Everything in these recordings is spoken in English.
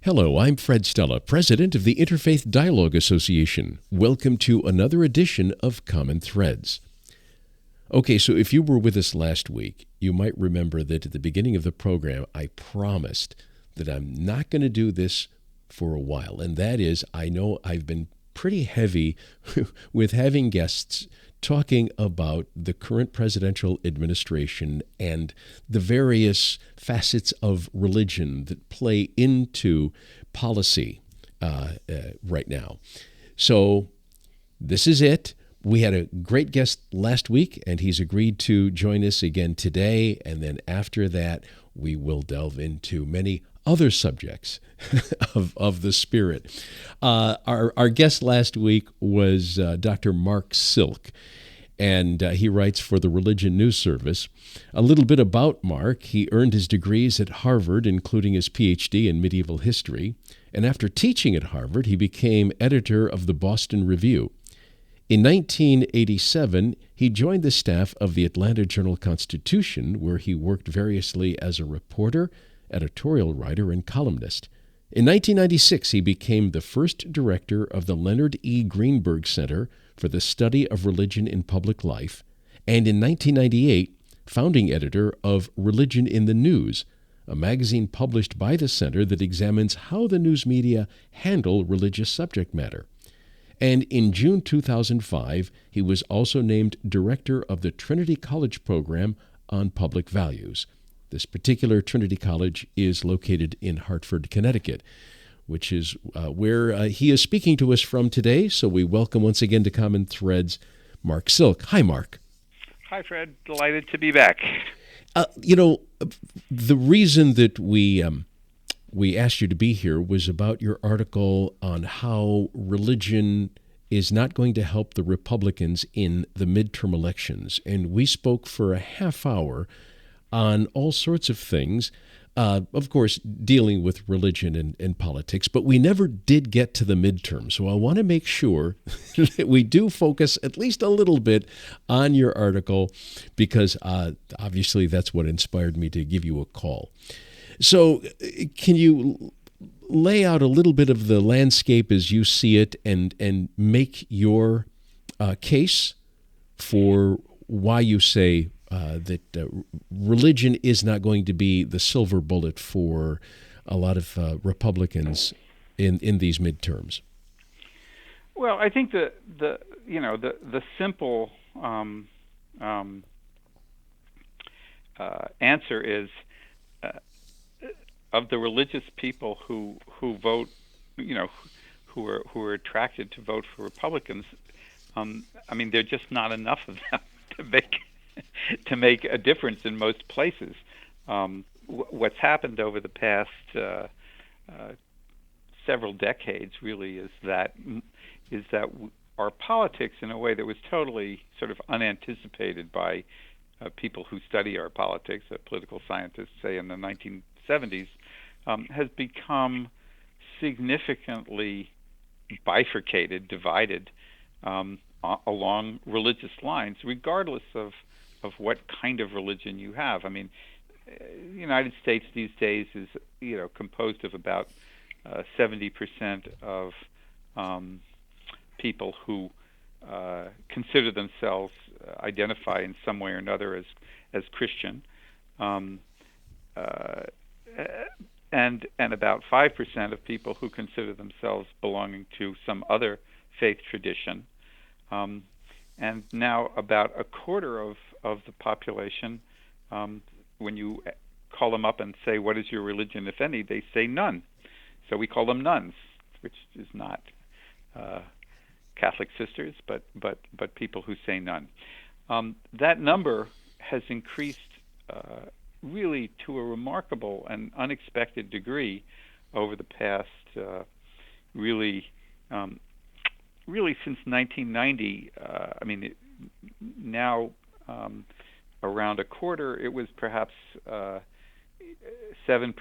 Hello, I'm Fred Stella, president of the Interfaith Dialogue Association. Welcome to another edition of Common Threads. Okay, so if you were with us last week, you might remember that at the beginning of the program, I promised that I'm not going to do this for a while. And that is, I know I've been pretty heavy with having guests talking about the current presidential administration and the various facets of religion that play into policy right now. So this is it. We had a great guest last week, and he's agreed to join us again today. And then after that, we will delve into many other subjects of the Spirit. Our guest last week was Dr. Mark Silk, and he writes for the Religion News Service. A little bit about Mark: he earned his degrees at Harvard, including his PhD in medieval history, and after teaching at Harvard, he became editor of the Boston Review. In 1987, he joined the staff of the Atlanta Journal-Constitution, where he worked variously as a reporter, editorial writer, and columnist. In 1996, he became the first director of the Leonard E. Greenberg Center for the Study of Religion in Public Life, and in 1998, founding editor of Religion in the News, a magazine published by the center that examines how the news media handle religious subject matter. And in June 2005, he was also named director of the Trinity College program on public values. This particular Trinity College is located in Hartford, Connecticut, which is where he is speaking to us from today. So we welcome once again to Common Threads, Mark Silk. Hi, Mark. Hi, Fred. Delighted to be back. The reason that we asked you to be here was about your article on how religion is not going to help the Republicans in the midterm elections. And we spoke for a half hour on all sorts of things, of course, dealing with religion and politics, but we never did get to the midterm. So I want to make sure that we do focus at least a little bit on your article, because obviously that's what inspired me to give you a call. So can you lay out a little bit of the landscape as you see it and make your case for why you say that religion is not going to be the silver bullet for a lot of Republicans in these midterms? Well, I think the simple answer is, of the religious people who vote, who are attracted to vote for Republicans, there are just not enough of them to make a difference in most places. What's happened over the past several decades really is that our politics, in a way that was totally sort of unanticipated by people who study our politics, political scientists say in the 1970s, has become significantly bifurcated, divided along religious lines, regardless of what kind of religion you have. The United States these days is, composed of about 70% of people who consider themselves, identify in some way or another as Christian, and about 5% of people who consider themselves belonging to some other faith tradition. And now about a quarter of the population, when you call them up and say, what is your religion, if any, they say none. So we call them nuns, which is not Catholic sisters, but people who say none. That number has increased really to a remarkable and unexpected degree over the past really since 1990. Now around a quarter. It was perhaps 7% in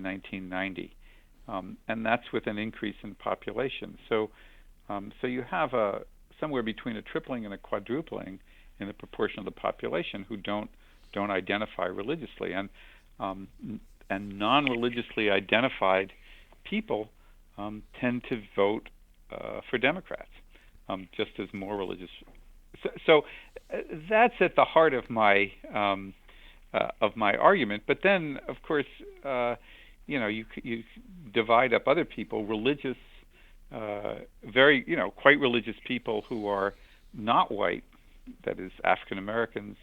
1990, and that's with an increase in population. So you have somewhere between a tripling and a quadrupling in the proportion of the population who don't identify religiously, and non-religiously identified people tend to vote for Democrats, just as more religious. So that's at the heart of my argument. But then, of course, you divide up other people, religious, very quite religious people who are not white, that is African Americans,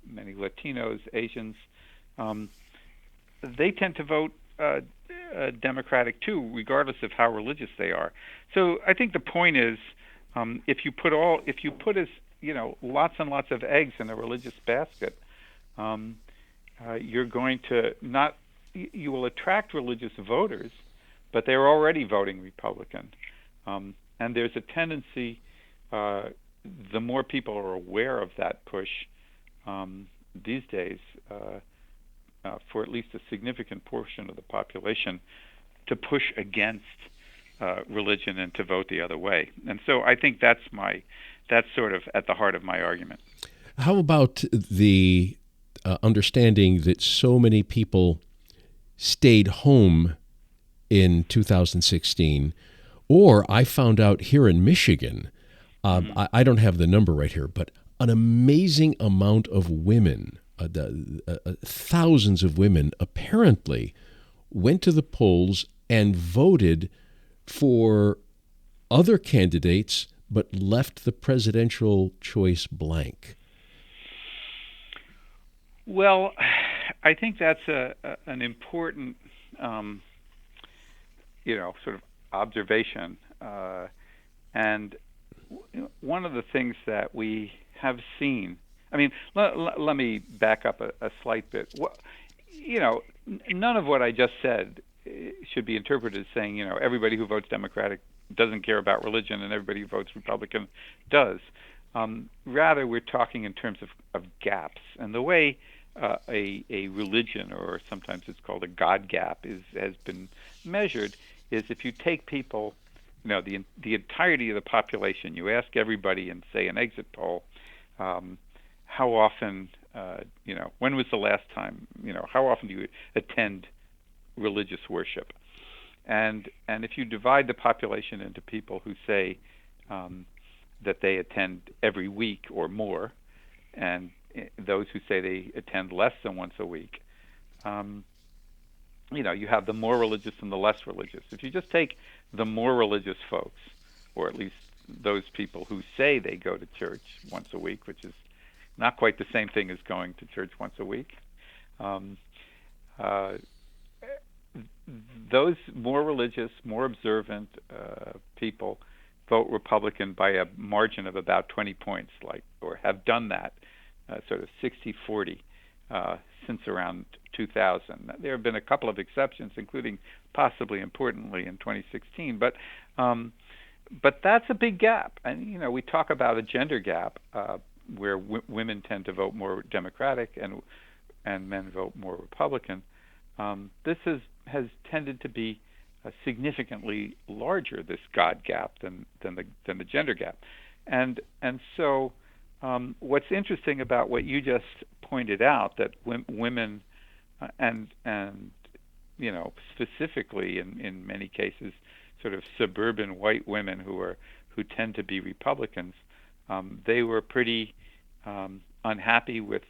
many Latinos, Asians. They tend to vote Democratic too, regardless of how religious they are. So I think the point is, if you put as lots and lots of eggs in a religious basket, you're going to you will attract religious voters, but they're already voting Republican, and there's a tendency. The more people are aware of that push these days, for at least a significant portion of the population, to push against religion and to vote the other way. And so I think that's sort of at the heart of my argument. How about the understanding that so many people stayed home in 2016, or I found out here in Michigan, I don't have the number right here, but an amazing amount of women, thousands of women apparently went to the polls and voted for other candidates but left the presidential choice blank. Well, I think that's an important, sort of observation. And one of the things that we have seen, I mean, let me back up a slight bit. None of what I just said should be interpreted as saying, everybody who votes Democratic doesn't care about religion and everybody who votes Republican does. Rather, we're talking in terms of gaps. And the way a religion, or sometimes it's called a God gap, has been measured is if you take people, the entirety of the population, you ask everybody in, say, an exit poll, how often, when was the last time, how often do you attend religious worship? And if you divide the population into people who say that they attend every week or more, and those who say they attend less than once a week, you have the more religious and the less religious. If you just take the more religious folks, or at least those people who say they go to church once a week, which is not quite the same thing as going to church once a week, those more religious, more observant people vote Republican by a margin of about 20 points, or have done that sort of 60-40 since around 2000. There have been a couple of exceptions, including possibly importantly in 2016, but that's a big gap. And we talk about a gender gap where women tend to vote more Democratic and men vote more Republican. This has tended to be significantly larger, this God gap, than the gender gap, and so what's interesting about what you just pointed out, that women and specifically in many cases sort of suburban white women who tend to be Republicans, they were pretty unhappy with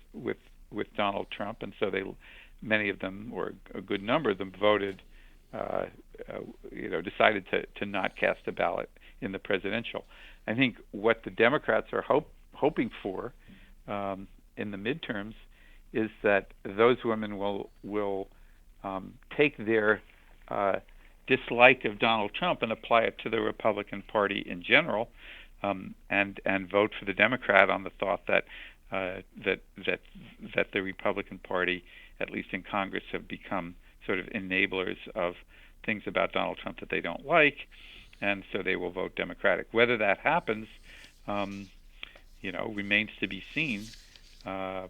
Donald Trump, and so many of them, or a good number of them, voted, decided to not cast a ballot in the presidential. I think what the Democrats are hoping for in the midterms is that those women will take their dislike of Donald Trump and apply it to the Republican Party in general, and vote for the Democrat on the thought that the Republican Party, at least in Congress, have become sort of enablers of things about Donald Trump that they don't like, and so they will vote Democratic. Whether that happens, remains to be seen. I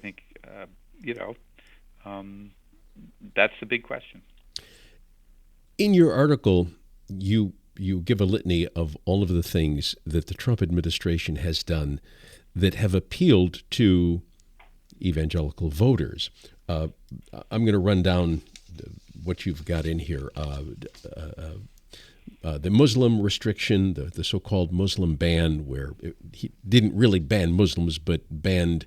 think that's the big question. In your article, you give a litany of all of the things that the Trump administration has done that have appealed to evangelical voters. I'm going to run down what you've got in here. The Muslim restriction, the so-called Muslim ban, where he didn't really ban Muslims, but banned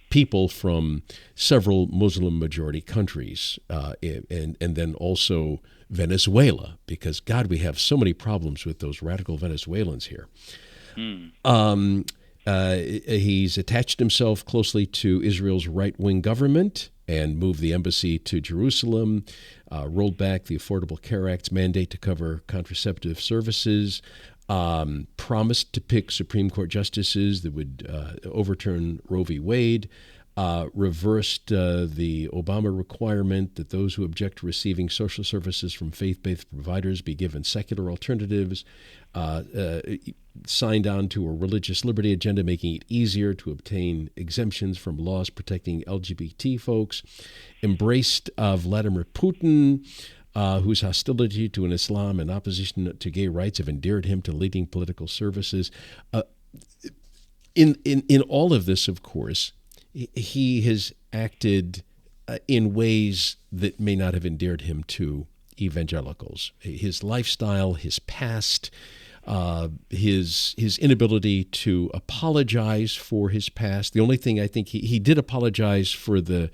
people from several Muslim-majority countries, and then also Venezuela, because, God, we have so many problems with those radical Venezuelans here. He's attached himself closely to Israel's right-wing government and moved the embassy to Jerusalem, rolled back the Affordable Care Act's mandate to cover contraceptive services, promised to pick Supreme Court justices that would overturn Roe v. Wade, reversed the Obama requirement that those who object to receiving social services from faith-based providers be given secular alternatives, signed on to a religious liberty agenda making it easier to obtain exemptions from laws protecting LGBT folks, embraced Vladimir Putin, whose hostility to an Islam and opposition to gay rights have endeared him to leading political services. In all of this, of course, he has acted in ways that may not have endeared him to evangelicals. His lifestyle, his past, his inability to apologize for his past. The only thing I think he did apologize for the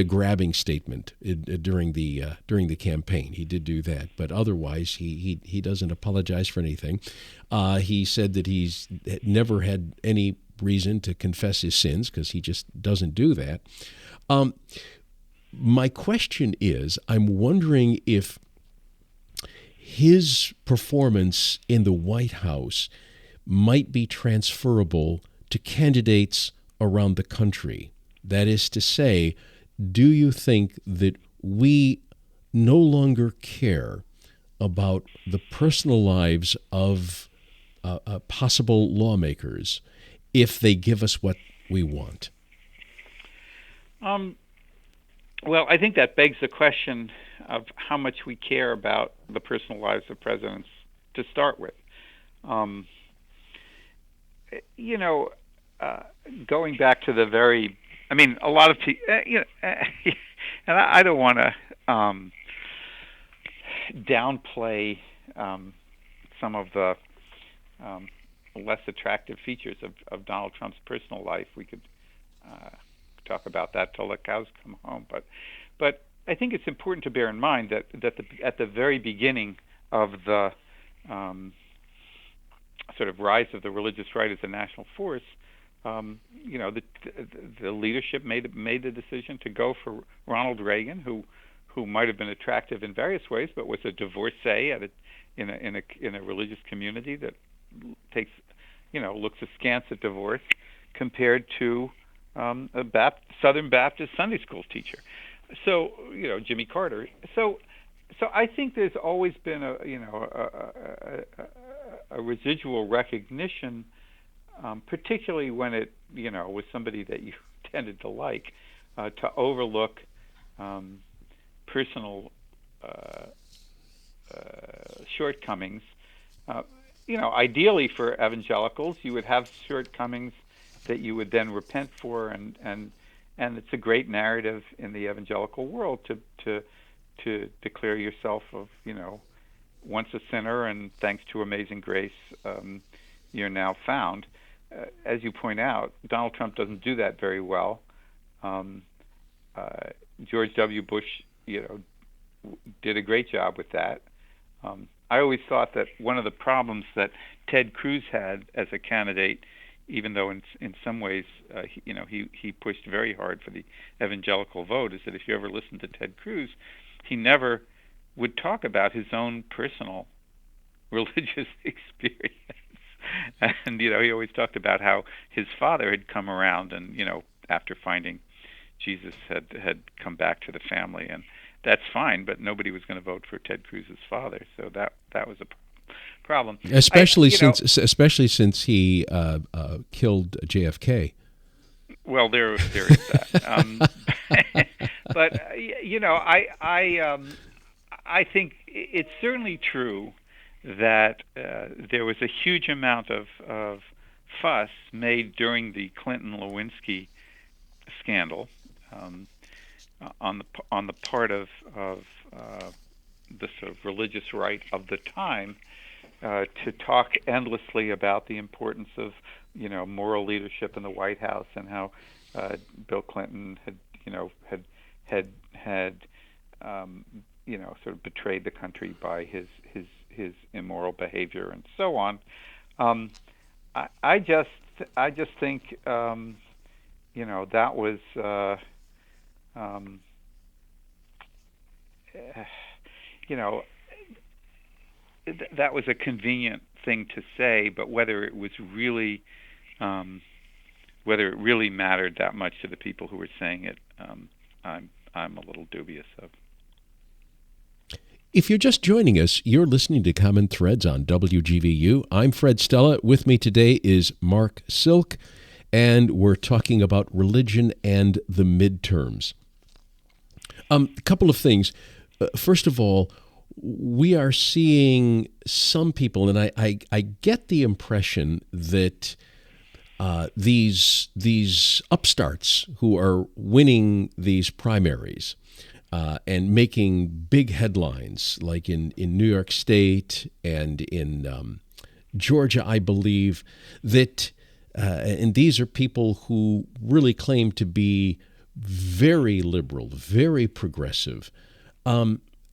grabbing statement during the campaign. He did do that, but otherwise he doesn't apologize for anything. He said that he's never had any reason to confess his sins because he just doesn't do that. My question is, I'm wondering if his performance in the White House might be transferable to candidates around the country. That is to say, do you think that we no longer care about the personal lives of possible lawmakers if they give us what we want? Well, I think that begs the question of how much we care about the personal lives of presidents to start with. Going back to the very, a lot of people, and I don't want to downplay some of the less attractive features of Donald Trump's personal life. We could talk about that till the cows come home, but I think it's important to bear in mind that at the very beginning of the sort of rise of the religious right as a national force, the leadership made the decision to go for Ronald Reagan, who might have been attractive in various ways, but was a divorcee in a religious community that looks askance at divorce compared to a Southern Baptist Sunday school teacher. So Jimmy Carter. So I think there's always been a residual recognition, particularly when it was somebody that you tended to like, to overlook personal shortcomings. Ideally for evangelicals, you would have shortcomings that you would then repent for, and it's a great narrative in the evangelical world to declare yourself of once a sinner, and thanks to amazing grace you're now found. As you point out, Donald Trump doesn't do that very well. George W. Bush did a great job with that. I always thought that one of the problems that Ted Cruz had as a candidate, even though in some ways he pushed very hard for the evangelical vote, is that if you ever listen to Ted Cruz, he never would talk about his own personal religious experience. And he always talked about how his father had come around, and after finding Jesus had come back to the family, and that's fine, but nobody was going to vote for Ted Cruz's father, so that was a problem. Especially since he killed JFK. Well, there is that. But I think it's certainly true that there was a huge amount of fuss made during the Clinton-Lewinsky scandal. on the part of the sort of religious right of the time to talk endlessly about the importance of moral leadership in the White House, and how Bill Clinton had sort of betrayed the country by his immoral behavior and so on. I just think that was that was a convenient thing to say, but whether it really mattered that much to the people who were saying it, I'm a little dubious of. If you're just joining us, you're listening to Common Threads on WGVU. I'm Fred Stella. With me today is Mark Silk, and we're talking about religion and the midterms. A couple of things. First of all, we are seeing some people, and I get the impression that these upstarts who are winning these primaries and making big headlines, like in New York State and in Georgia, I believe, that and these are people who really claim to be very liberal, very progressive.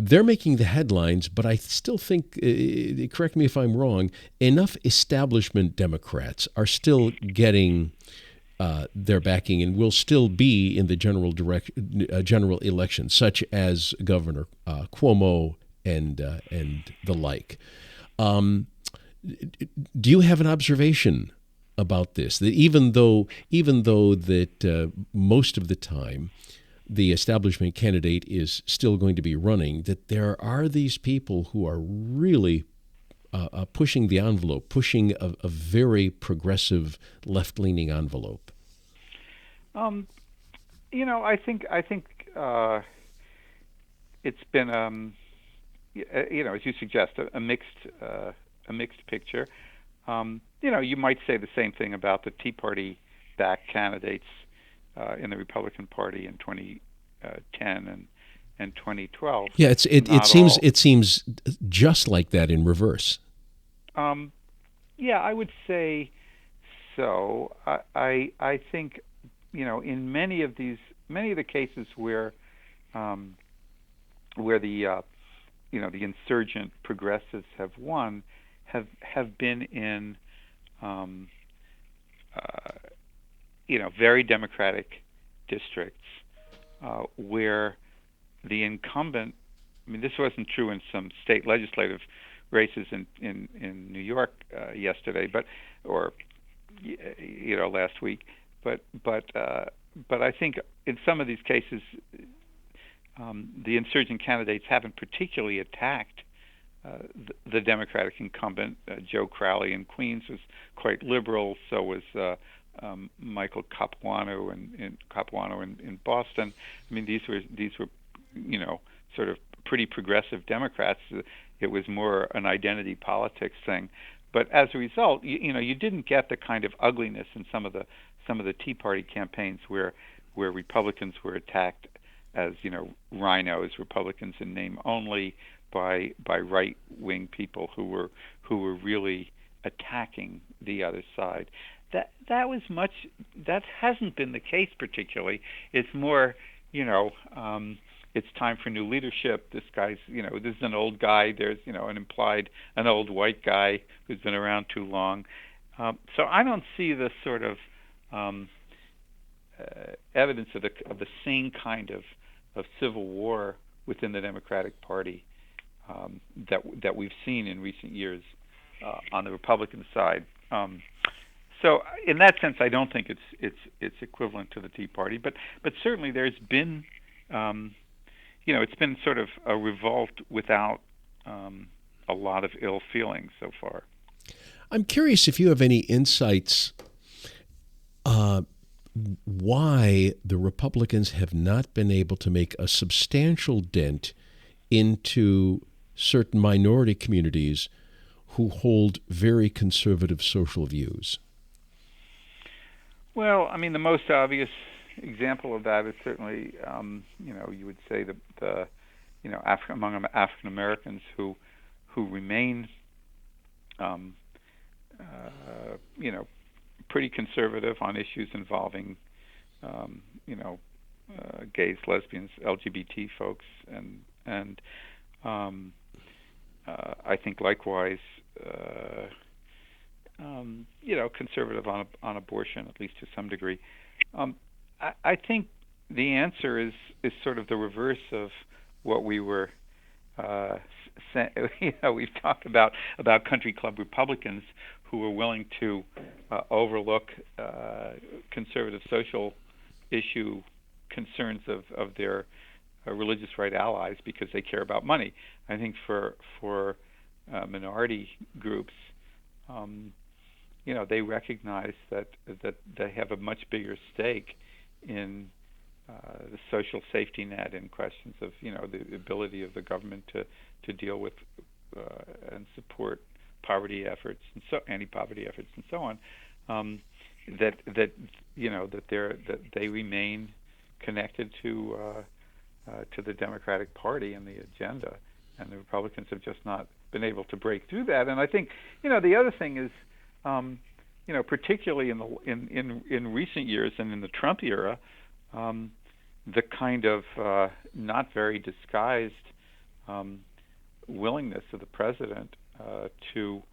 They're making the headlines, but I still think, correct me if I'm wrong, enough establishment Democrats are still getting their backing and will still be in the general election, such as Governor Cuomo and the like. Do you have an observation about this? That even though that most of the time the establishment candidate is still going to be running, that there are these people who are really pushing the envelope, pushing a very progressive left-leaning envelope. I think it's been, as you suggest, a mixed picture. You might say the same thing about the Tea Party-backed candidates in the Republican Party in 2010 and 2012. Yeah, it seems just like that in reverse. Yeah, I would say so. I think in many of the cases where the insurgent progressives have won have been in very democratic districts where the incumbent, this wasn't true in some state legislative races in New York yesterday, or last week, but I think in some of these cases the insurgent candidates haven't particularly attacked the Democratic incumbent. Joe Crowley in Queens was quite liberal. So was Michael Capuano in Boston. These were sort of pretty progressive Democrats. It was more an identity politics thing. But as a result, you didn't get the kind of ugliness in some of the Tea Party campaigns where Republicans were attacked as rhinos, Republicans in name only, by right-wing people who were really attacking the other side. That hasn't been the case particularly. It's more, it's time for new leadership. This guy's, this is an old guy. There's, an old white guy who's been around too long. So I don't see the sort of evidence of the same kind of civil war within the Democratic Party that we've seen in recent years on the Republican side. So in that sense, I don't think it's equivalent to the Tea Party, but certainly there's been, it's been sort of a revolt without a lot of ill feeling so far. I'm curious if you have any insights why the Republicans have not been able to make a substantial dent into certain minority communities who hold very conservative social views. Well, the most obvious example of that is certainly, you would say the among African Americans who remain, pretty conservative on issues involving, gays, lesbians, LGBT folks, and I think likewise, conservative on abortion, at least to some degree. I think the answer is sort of the reverse of what we were. We've talked about country club Republicans who are willing to overlook conservative social issue concerns of their religious right allies because they care about money. I think for minority groups, they recognize that they have a much bigger stake in the social safety net and questions of the ability of the government to deal with and support poverty efforts and anti-poverty efforts and so on. That they remain connected to the Democratic Party and the agenda, and the Republicans have just not been able to break through that. And I think the other thing is, particularly in recent years and in the Trump era, the kind of not very disguised willingness of the president to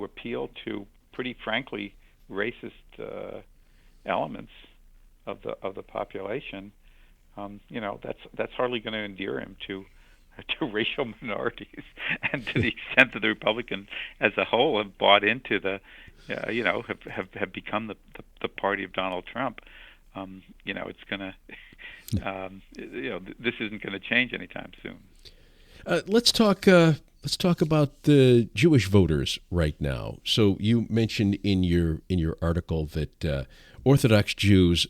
appeal to pretty frankly racist elements of the population. That's hardly going to endear him to racial minorities, and to the extent that the Republicans as a whole have bought into have become the party of Donald Trump. It's gonna, this isn't going to change anytime soon. Let's talk about the Jewish voters right now. So you mentioned in your article that Orthodox Jews,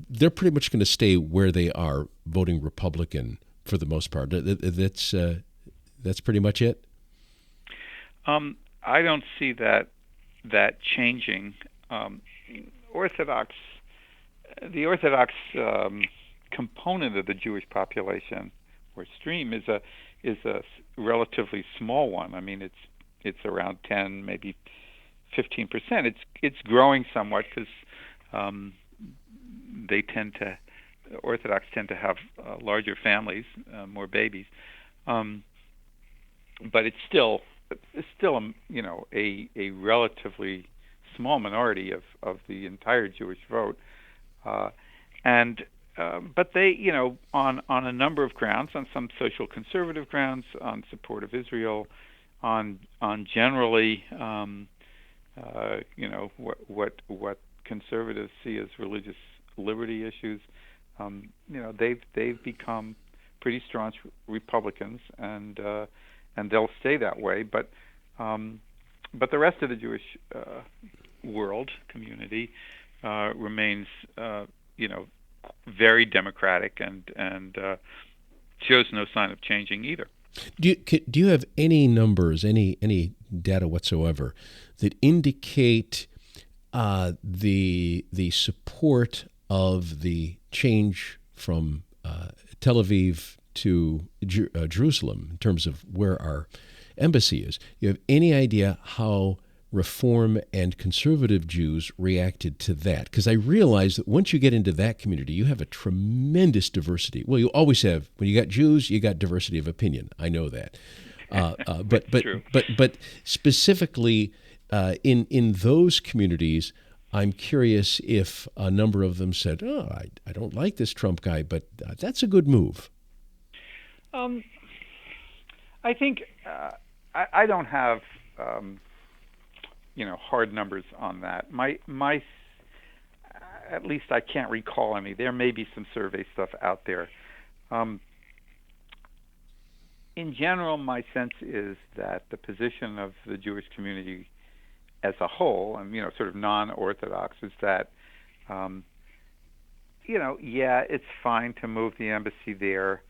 they're pretty much going to stay where they are, voting Republican for the most part. That's pretty much it. I don't see that changing. The Orthodox component of the Jewish population, or stream, is a relatively small one. I mean, it's around 10, maybe 15%. It's growing somewhat because Orthodox tend to have larger families, more babies, but it's still a relatively small minority of the entire Jewish vote, but they on a number of grounds, on some social conservative grounds, on support of Israel, on generally what conservatives see as religious liberty issues. They've become pretty staunch Republicans, and they'll stay that way. But the rest of the Jewish world community remains, very democratic and shows no sign of changing either. Do you have any numbers, any data whatsoever that indicate the support of the change from Tel Aviv to Jerusalem in terms of where our embassy is? You have any idea how Reform and conservative Jews reacted to that? Because I realize that once you get into that community, you have a tremendous diversity. Well, you always have. When you got Jews, you got diversity of opinion. I know that. But specifically in those communities, I'm curious if a number of them said, "Oh, I don't like this Trump guy, but that's a good move." I think I don't have hard numbers on that. My at least I can't recall any. There may be some survey stuff out there. In general, my sense is that the position of the Jewish community as a whole, and sort of non-Orthodox, is that it's fine to move the embassy there,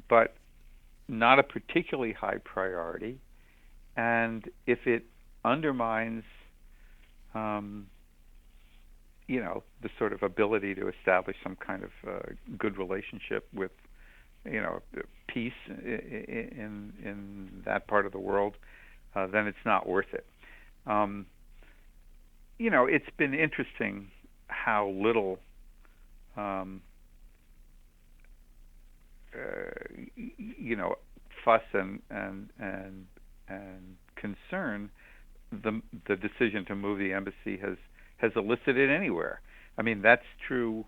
but not a particularly high priority. And if it undermines, the sort of ability to establish some kind of good relationship with, peace in that part of the world, then it's not worth it. It's been interesting how little fuss and concern the decision to move the embassy has elicited anywhere. I mean, that's true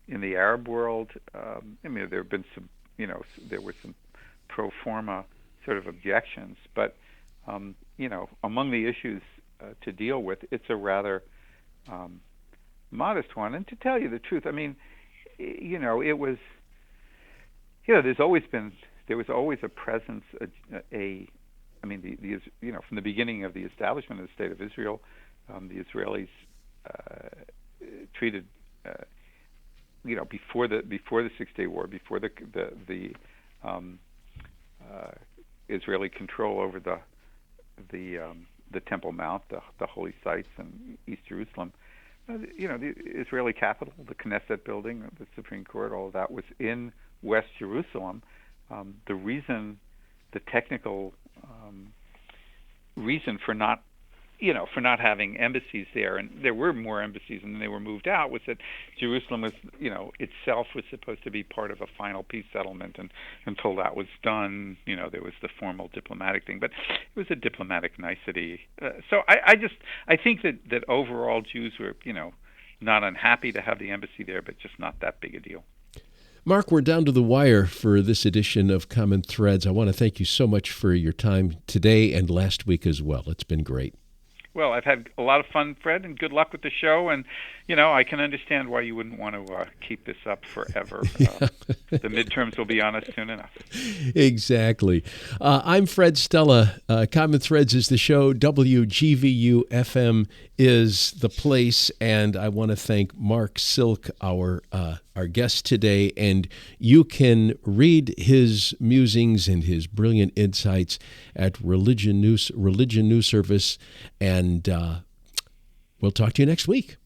in the Arab world. There have been some, there were some pro forma sort of objections, but among the issues to deal with, it's a rather modest one. And to tell you the truth, I mean, it was, there was always a presence, from the beginning of the establishment of the State of Israel, the Israelis treated, before the 6-Day War, before the Israeli control over the Temple Mount, the holy sites in East Jerusalem, the Israeli capital, the Knesset building, the Supreme Court, all of that was in West Jerusalem. The technical reason for not having embassies there, and there were more embassies and they were moved out, was that Jerusalem was, itself was supposed to be part of a final peace settlement, and until that was done, there was the formal diplomatic thing, but it was a diplomatic nicety. So I think that overall Jews were, not unhappy to have the embassy there, but just not that big a deal. Mark, we're down to the wire for this edition of Common Threads. I want to thank you so much for your time today and last week as well. It's been great. Well, I've had a lot of fun, Fred, and good luck with the show. And, I can understand why you wouldn't want to keep this up forever. The midterms will be on us soon enough. Exactly. I'm Fred Stella. Common Threads is the show. WGVU-FM is the place. And I want to thank Mark Silk, our guest today. And you can read his musings and his brilliant insights at Religion News Service. And we'll talk to you next week.